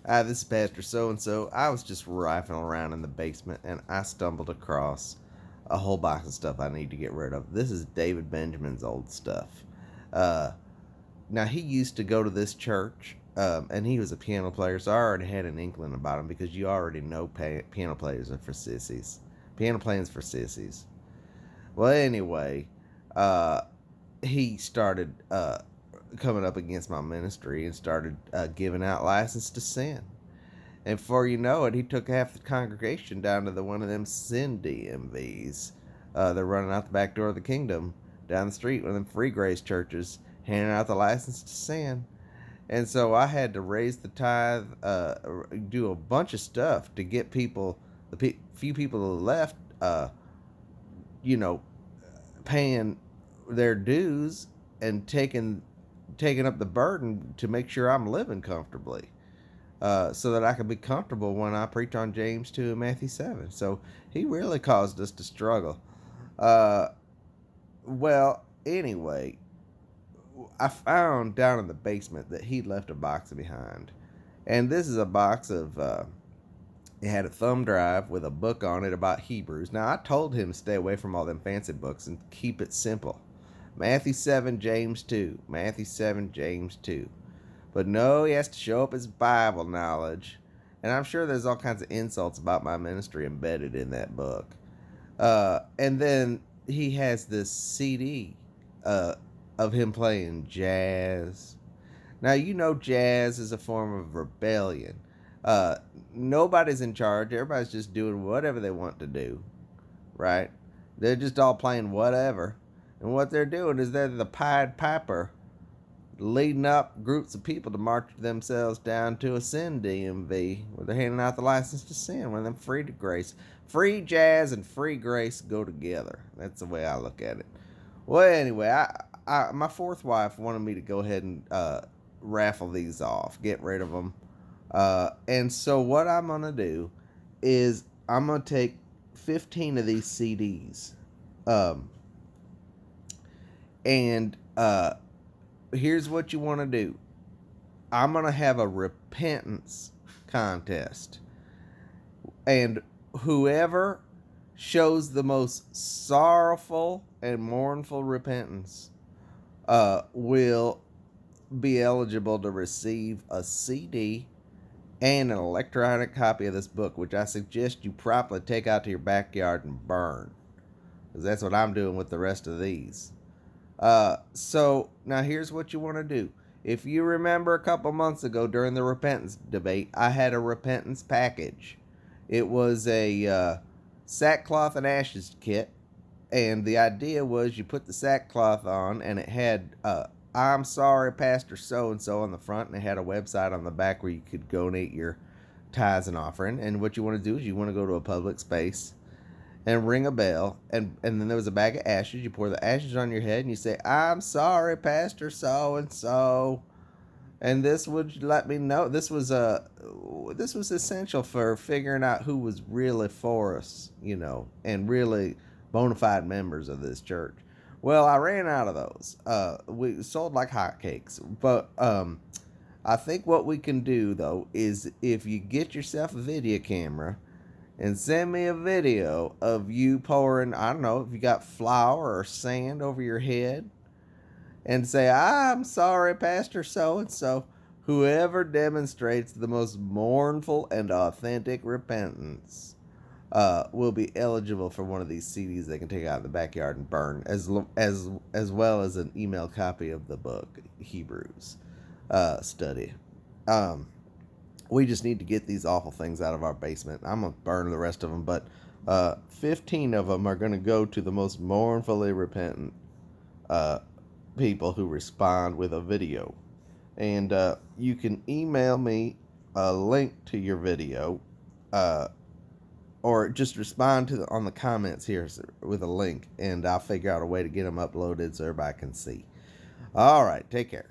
This is Pastor So-and-so. I was just rifling around in the basement and I stumbled across a whole box of stuff I need to get rid of. This is David Benjamin's old stuff. Uh, Now, he used to go to this church, and he was a piano player, so I already had an inkling about him because you already know piano players are for sissies. Piano playing's for sissies. Well, anyway, uh, he started coming up against my ministry and started giving out license to sin. And before you know it, he took half the congregation down to one of them sin DMVs. They're running out the back door of the kingdom down the street, one of them free grace churches, handing out the license to sin. And so I had to raise the tithe, do a bunch of stuff to get people, few people that left, paying their dues and taking up the burden to make sure I'm living comfortably, so that I can be comfortable when I preach on James 2 and Matthew 7. So he really caused us to struggle. Well, anyway, I found down in the basement that he left a box behind. And this is a box of, it had a thumb drive with a book on it about Hebrews. Now, I told him to stay away from all them fancy books and keep it simple. Matthew 7, James 2. Matthew 7, James 2. But no, he has to show up his Bible knowledge. And I'm sure there's all kinds of insults about my ministry embedded in that book. And then he has this CD of him playing jazz. Now, you know jazz is a form of rebellion. Nobody's in charge. Everybody's just doing whatever they want to do, right? They're just all playing whatever. And what they're doing is they're the Pied Piper leading up groups of people to march themselves down to a sin DMV where they're handing out the license to sin, one of them free to grace. Free jazz and free grace go together. That's the way I look at it. Well, anyway, my fourth wife wanted me to go ahead and raffle these off, get rid of them. And so what I'm going to do is I'm going to take 15 of these CDs. And here's what you want to do. I'm going to have a repentance contest. And whoever shows the most sorrowful and mournful repentance will be eligible to receive a CD and an electronic copy of this book, which I suggest you promptly take out to your backyard and burn, because that's what I'm doing with the rest of these. So now here's what you want to do. If you remember a couple months ago during the repentance debate, I had a repentance package. It was a sackcloth and ashes kit, and the idea was you put the sackcloth on, and it had I'm sorry, Pastor so-and-so on the front, and it had a website on the back where you could donate your tithes and offering. And what you want to do is you want to go to a public space and ring a bell, and then there was a bag of ashes. You pour the ashes on your head, and you say, I'm sorry, Pastor so-and-so. And this would let me know this was essential for figuring out who was really for us, and really bona fide members of this church. Well, I ran out of those. We sold like hotcakes. But I think what we can do, though, is if you get yourself a video camera and send me a video of you pouring, I don't know, if you got flour or sand over your head, and say, I'm sorry, Pastor so-and-so. Whoever demonstrates the most mournful and authentic repentance will be eligible for one of these CDs they can take out in the backyard and burn, as well as an email copy of the book, Hebrews study. We just need to get these awful things out of our basement. I'm going to burn the rest of them, but 15 of them are going to go to the most mournfully repentant people who respond with a video. And you can email me a link to your video, or just respond on the comments here with a link, and I'll figure out a way to get them uploaded so everybody can see. All right, take care.